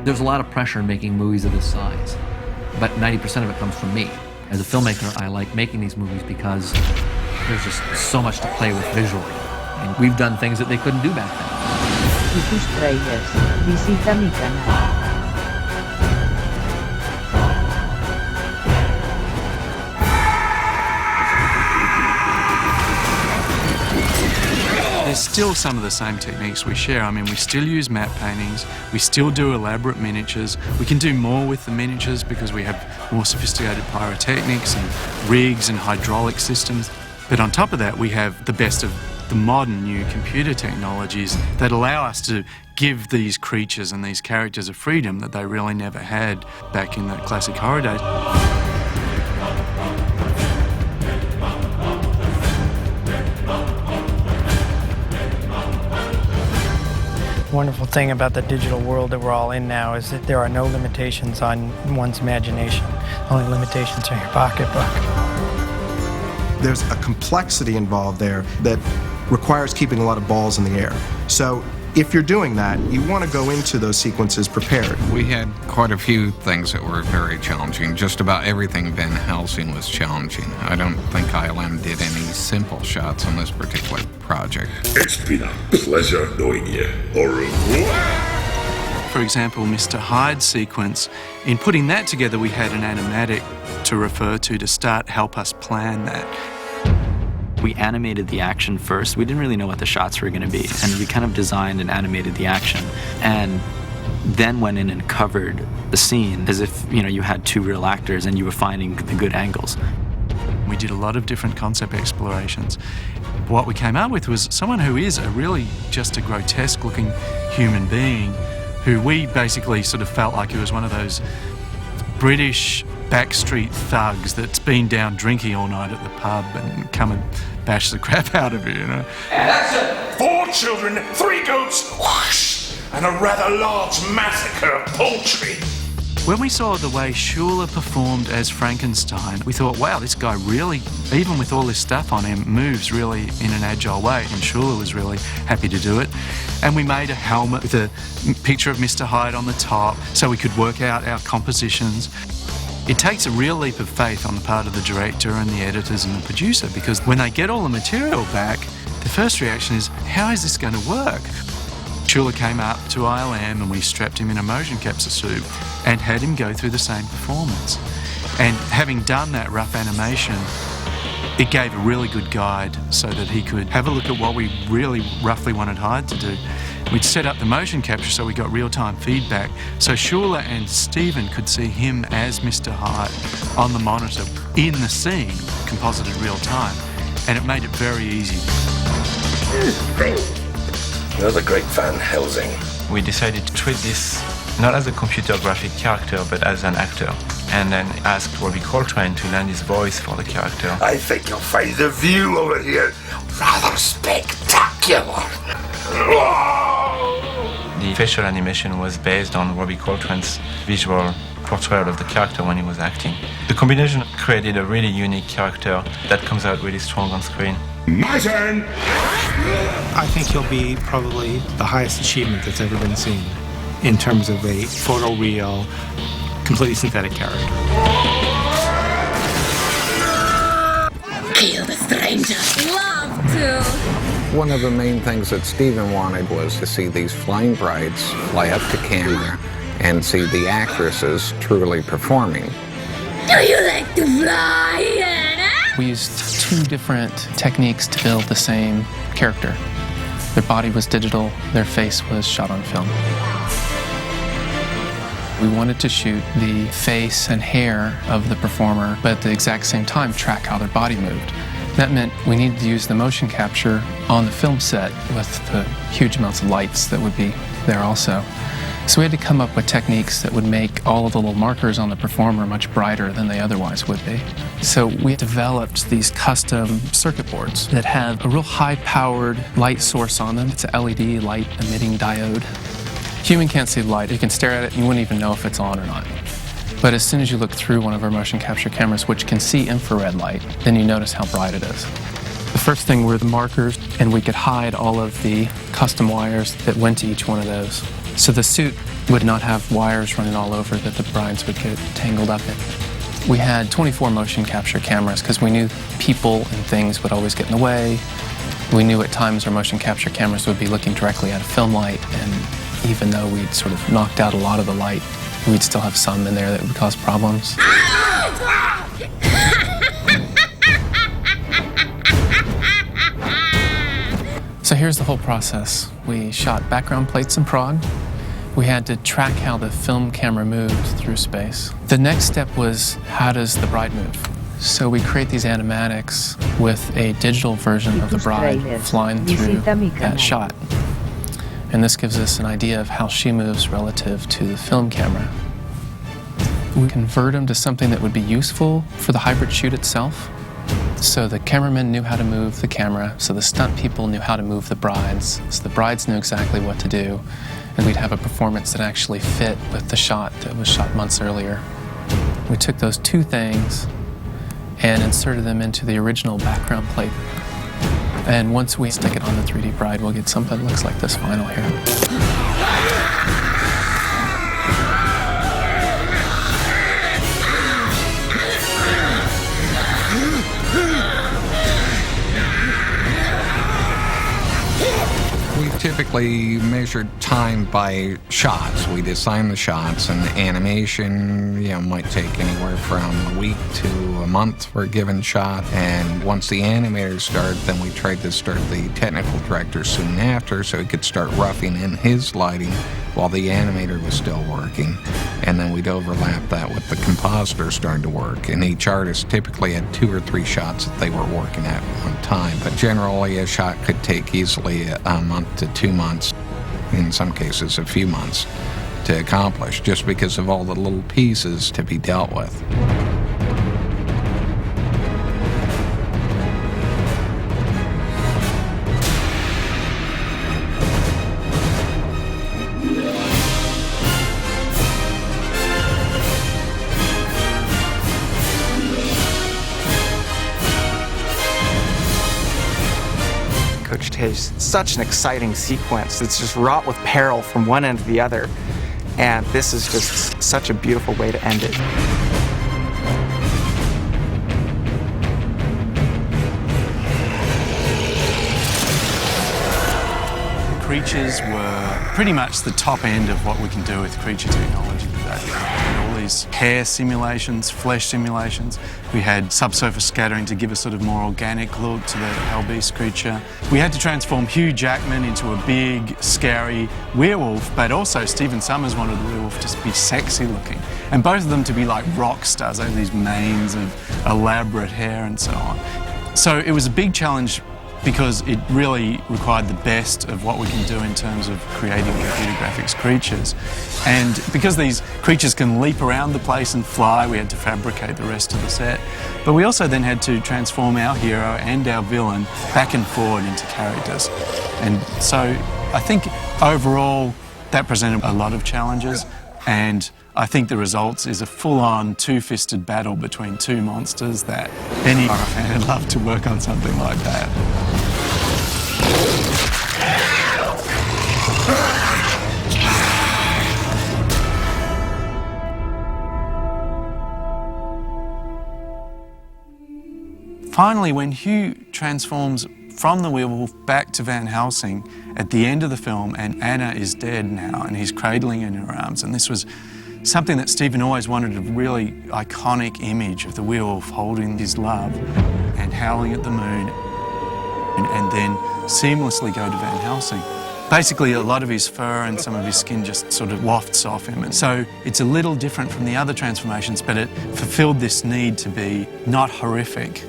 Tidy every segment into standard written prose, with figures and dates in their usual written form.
There's a lot of pressure in making movies of this size, but 90% of it comes from me. As a filmmaker, I like making these movies because there's just so much to play with visually. And we've done things that they couldn't do back then. Y tus trailers, visita mi canal. There's still some of the same techniques we share. I mean, we still use matte paintings, we still do elaborate miniatures. We can do more with the miniatures because we have more sophisticated pyrotechnics and rigs and hydraulic systems. But on top of that, we have the best of the modern new computer technologies that allow us to give these creatures and these characters a freedom that they really never had back in the classic horror days. The wonderful thing about the digital world that we're all in now is that there are no limitations on one's imagination. Only limitations are your pocketbook. There's a complexity involved there that requires keeping a lot of balls in the air. So if you're doing that, you want to go into those sequences prepared. We had quite a few things that were very challenging. Just about everything Van Helsing was challenging. I don't think ILM did any simple shots on this particular project. It's been a pleasure knowing you. Au revoir. For example, Mr. Hyde sequence, in putting that together, we had an animatic to refer to start help us plan that. We animated the action first. We didn't really know what the shots were going to be, and we kind of designed and animated the action, and then went in and covered the scene as if, you know, you had two real actors and you were finding the good angles. We did a lot of different concept explorations. What we came up with was someone who is a really just a grotesque-looking human being, who we basically sort of felt like he was one of those British backstreet thugs that's been down drinking all night at the pub and come and bash the crap out of you, you know. That's 4 children, 3 goats, whoosh, and a rather large massacre of poultry. When we saw the way Schuller performed as Frankenstein, we thought, wow, this guy really, even with all this stuff on him, moves really in an agile way, and Schuller was really happy to do it. And we made a helmet with a picture of Mr. Hyde on the top so we could work out our compositions. It takes a real leap of faith on the part of the director and the editors and the producer, because when they get all the material back, the first reaction is, how is this going to work? Schuller came up to ILM and we strapped him in a motion capture suit and had him go through the same performance. And having done that rough animation, it gave a really good guide so that he could have a look at what we really roughly wanted Hyde to do. We'd set up the motion capture so we got real-time feedback, so Schuller and Stephen could see him as Mr. Hyde on the monitor in the scene, composited real-time, and it made it very easy. You're the great Van Helsing. We decided to treat this not as a computer graphic character, but as an actor, and then asked Robbie Coltrane to lend his voice for the character. I think you'll find the view over here rather spectacular. The facial animation was based on Robbie Coltrane's visual portrayal of the character when he was acting. The combination created a really unique character that comes out really strong on screen. My turn! I think he'll be probably the highest achievement that's ever been seen in terms of a photoreal, completely synthetic character. Kill the stranger. Love to. One of the main things that Stephen wanted was to see these flame brights fly up to camera and see the actresses truly performing. Do you like to fly? We used 2 different techniques to build the same character. Their body was digital, their face was shot on film. We wanted to shoot the face and hair of the performer, but at the exact same time track how their body moved. That meant we needed to use the motion capture on the film set with the huge amounts of lights that would be there also. So we had to come up with techniques that would make all of the little markers on the performer much brighter than they otherwise would be. So we developed these custom circuit boards that have a real high-powered light source on them. It's an LED light-emitting diode. Human can't see the light. You can stare at it and you wouldn't even know if it's on or not. But as soon as you look through one of our motion capture cameras, which can see infrared light, then you notice how bright it is. The first thing were the markers, and we could hide all of the custom wires that went to each one of those. So the suit would not have wires running all over that the brides would get tangled up in. We had 24 motion capture cameras because we knew people and things would always get in the way. We knew at times our motion capture cameras would be looking directly at a film light, and even though we'd sort of knocked out a lot of the light, we'd still have some in there that would cause problems. So here's the whole process. We shot background plates and prod. We had to track how the film camera moved through space. The next step was, how does the bride move? So we create these animatics with a digital version of the bride flying through that shot. And this gives us an idea of how she moves relative to the film camera. We convert them to something that would be useful for the hybrid shoot itself. So the cameramen knew how to move the camera, so the stunt people knew how to move the brides, so the brides knew exactly what to do, and we'd have a performance that actually fit with the shot that was shot months earlier. We took those two things and inserted them into the original background plate. And once we stick it on the 3D bride, we'll get something that looks like this final here. Typically measured time by shots. We'd assign the shots, and the animation, might take anywhere from a week to a month for a given shot. And once the animators start, then we tried to start the technical director soon after, so he could start roughing in his lighting while the animator was still working. And then we'd overlap that with the compositor starting to work. And each artist typically had 2 or 3 shots that they were working at one time. But generally, a shot could take easily a month to 2 months, in some cases a few months, to accomplish, just because of all the little pieces to be dealt with. Is such an exciting sequence. It's just wrought with peril from one end to the other, and this is just such a beautiful way to end it. The creatures were pretty much the top end of what we can do with creature technology today. All these hair simulations, flesh simulations. We had subsurface scattering to give a sort of more organic look to the hell beast creature. We had to transform Hugh Jackman into a big, scary werewolf, but also Stephen Summers wanted the werewolf to be sexy looking. And both of them to be like rock stars. They had these manes of elaborate hair and so on. So it was a big challenge because it really required the best of what we can do in terms of creating computer graphics creatures. And because these creatures can leap around the place and fly, we had to fabricate the rest of the set. But we also then had to transform our hero and our villain back and forward into characters. And so I think overall that presented a lot of challenges, and I think the results is a full-on two-fisted battle between two monsters that any horror fan would love to work on something like that. Finally, when Hugh transforms from the werewolf back to Van Helsing at the end of the film, and Anna is dead now, and he's cradling in her arms, and this was something that Stephen always wanted, a really iconic image of the werewolf holding his love and howling at the moon, and then seamlessly go to Van Helsing. Basically, a lot of his fur and some of his skin just sort of wafts off him. And so it's a little different from the other transformations, but it fulfilled this need to be not horrific.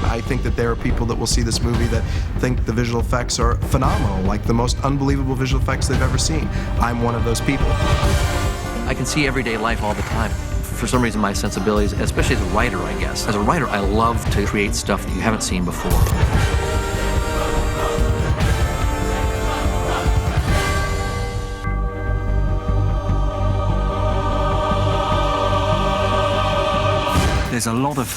I think that there are people that will see this movie that think the visual effects are phenomenal, like the most unbelievable visual effects they've ever seen. I'm one of those people. I can see everyday life all the time. For some reason, my sensibilities, especially as a writer, I guess. As a writer, I love to create stuff that you haven't seen before. There's a lot of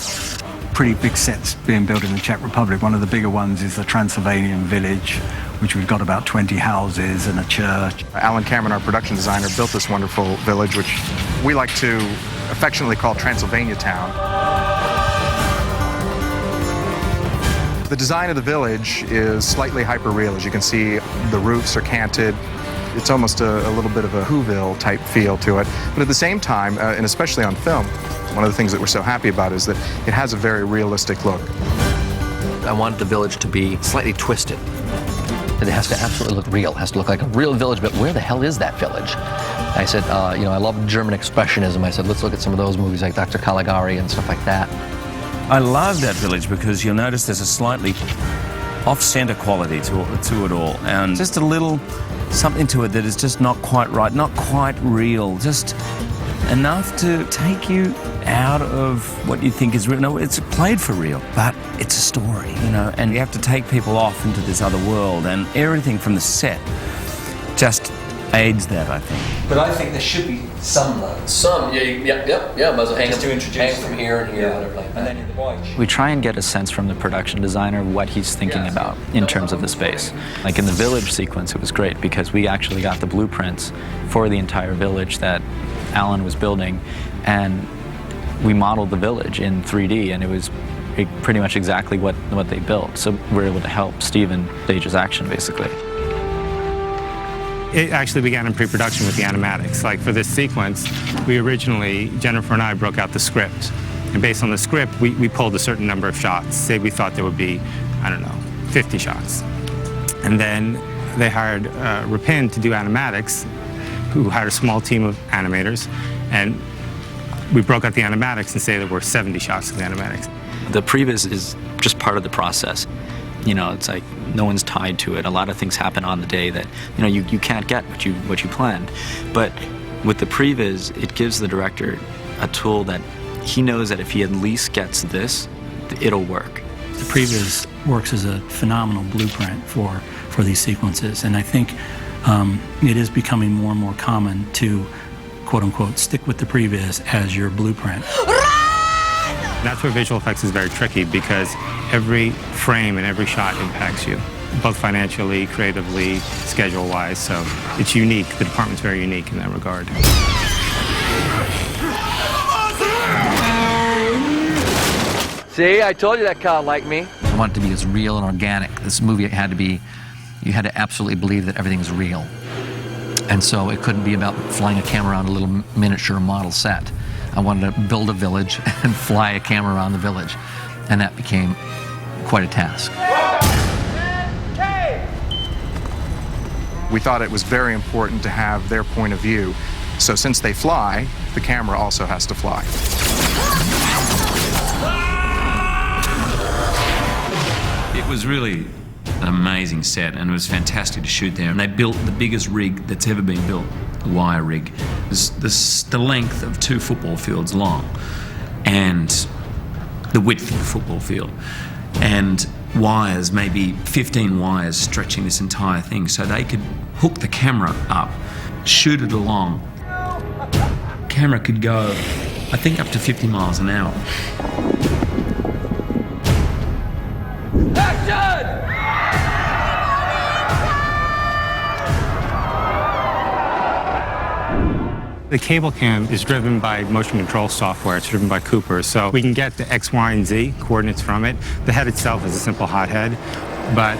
pretty big sets being built in the Czech Republic. One of the bigger ones is the Transylvanian village, which we've got about 20 houses and a church. Alan Cameron, our production designer, built this wonderful village, which we like to affectionately call Transylvania Town. The design of the village is slightly hyper-real. As you can see, the roofs are canted. It's almost a little bit of a Whoville type feel to it. But at the same time, and especially on film, one of the things that we're so happy about is that it has a very realistic look. I wanted the village to be slightly twisted. It has to absolutely look real. It has to look like a real village, but where the hell is that village? I said, you know, I love German expressionism. I said, let's look at some of those movies like Dr. Caligari and stuff like that. I love that village because you'll notice there's a slightly off-center quality to it all, and just a little something to it that is just not quite right, not quite real, just enough to take you out of what you think is real. No, it's played for real, but it's a story, you know, and you have to take people off into this other world, and everything from the set just aids that, I think. But I think there should be some though. Some, yeah. Might as well hang just to introduce hang from here and here, whatever like that. And then in the watch. We try and get a sense from the production designer what he's thinking about in terms of the space. Like in the village sequence, it was great because we actually got the blueprints for the entire village that Alan was building, and we modeled the village in 3D, and it was pretty much exactly what they built. So we were able to help Steven stage his action, basically. It actually began in pre-production with the animatics. Like for this sequence, we originally, Jennifer and I broke out the script. And based on the script, we pulled a certain number of shots. Say we thought there would be, I don't know, 50 shots. And then they hired Rapin to do animatics, who hired a small team of animators. And we broke out the animatics and say there were 70 shots of the animatics. The previs is just part of the process. You know, it's like no one's tied to it. A lot of things happen on the day that, you know, you can't get what you planned. But with the previs, it gives the director a tool that he knows that if he at least gets this, it'll work. The previs works as a phenomenal blueprint for these sequences, and I think it is becoming more and more common to, quote-unquote, stick with the previs as your blueprint. That's where visual effects is very tricky because every frame and every shot impacts you, both financially, creatively, schedule-wise, so it's unique. The department's very unique in that regard. See, I told you that car liked me. I want it to be as real and organic. This movie had to be, you had to absolutely believe that everything's real. And so it couldn't be about flying a camera on a little miniature model set. I wanted to build a village and fly a camera around the village. And that became quite a task. We thought it was very important to have their point of view. So since they fly, the camera also has to fly. It was really an amazing set, and it was fantastic to shoot there. And they built the biggest rig that's ever been built, the wire rig. It was the length of 2 football fields long, and the width of the football field. And wires, maybe 15 wires stretching this entire thing, so they could hook the camera up, shoot it along. Camera could go, I think, up to 50 miles an hour. The cable cam is driven by motion control software. It's driven by Cooper, so we can get the X, Y, and Z coordinates from it. The head itself is a simple hothead, but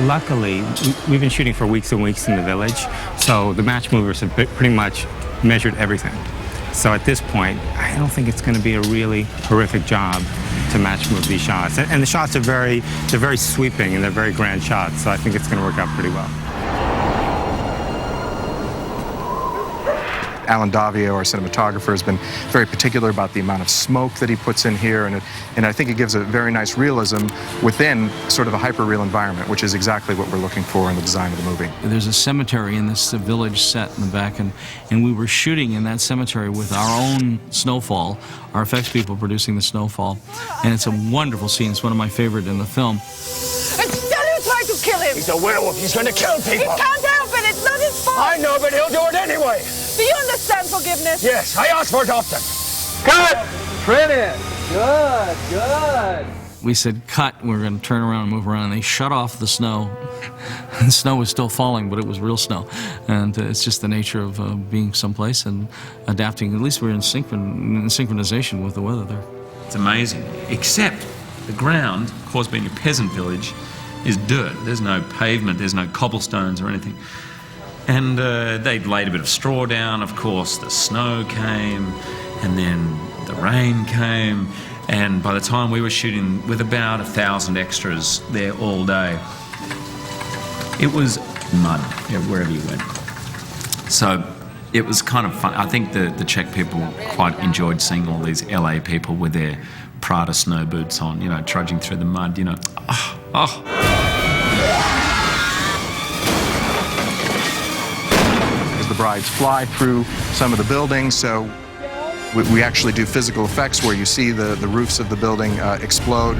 luckily, we've been shooting for weeks and weeks in the village, so the match movers have pretty much measured everything. So at this point, I don't think it's going to be a really horrific job to match move these shots. And the shots are they're very sweeping and they're very grand shots, so I think it's going to work out pretty well. Alan Davio, our cinematographer, has been very particular about the amount of smoke that he puts in here, and I think it gives a very nice realism within sort of a hyper-real environment, which is exactly what we're looking for in the design of the movie. There's a cemetery in this village set in the back, and we were shooting in that cemetery with our own snowfall, our effects people producing the snowfall, and it's a wonderful scene. It's one of my favorite in the film. And still you try to kill him! He's a werewolf. He's going to kill people! He can't help it! It's not his fault! I know, but he'll do it anyway! Do you understand forgiveness? Yes, I ask for it often. Cut! Brilliant! Good, good. We said, cut, we're going to turn around and move around. And they shut off the snow. The snow was still falling, but it was real snow. And it's just the nature of being someplace and adapting. At least we're in synchronization with the weather there. It's amazing, except the ground, of course being a peasant village, is dirt. There's no pavement, there's no cobblestones or anything. And they'd laid a bit of straw down. Of course, the snow came, and then the rain came. And by the time we were shooting with about 1,000 extras there all day, it was mud wherever you went. So it was kind of fun. I think the Czech people quite enjoyed seeing all these LA people with their Prada snow boots on, you know, trudging through the mud, you know. As the brides fly through some of the buildings, so we actually do physical effects where you see the roofs of the building explode.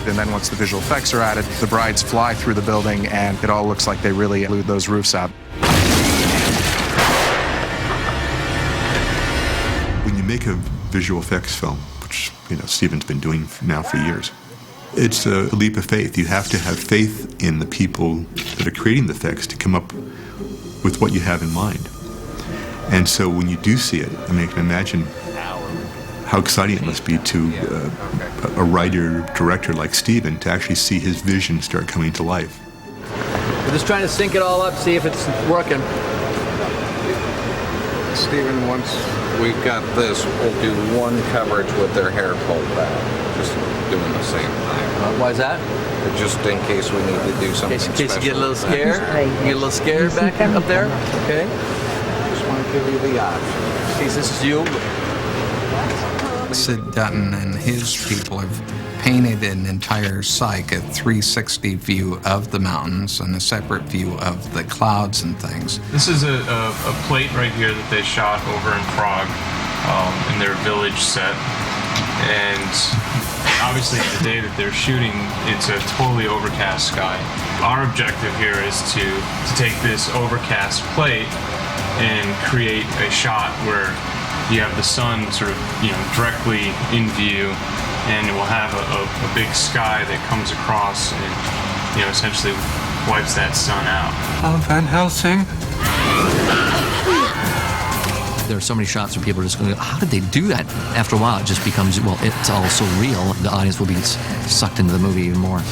And then once the visual effects are added, the brides fly through the building and it all looks like they really blew those roofs out. When you make a visual effects film, which, you know, Steven's been doing now for years, it's a leap of faith. You have to have faith in the people that are creating the effects to come up with what you have in mind. And so when you do see it, I mean, I can imagine how exciting it must be to a writer-director like Steven to actually see his vision start coming to life. We're just trying to sync it all up, see if it's working. Steven, once we've got this, we'll do one coverage with their hair pulled back, just doing the same thing. Why is that? Just in case we need to do something special. In case you get a little scared? You get a little scared back up there? Okay. Just want to give you the option. In case this is you. Sid Dutton and his people have painted an entire cyc, a 360 view of the mountains and a separate view of the clouds and things. This is a plate right here that they shot over in Prague in their village set. And obviously the day that they're shooting, it's a totally overcast sky. Our objective here is to take this overcast plate and create a shot where you have the sun sort of, you know, directly in view, and it will have a big sky that comes across and, you know, essentially wipes that sun out. Van Helsing. There are so many shots where people are just going, how did they do that? After a while, it just becomes, well, it's all so real, the audience will be sucked into the movie even more.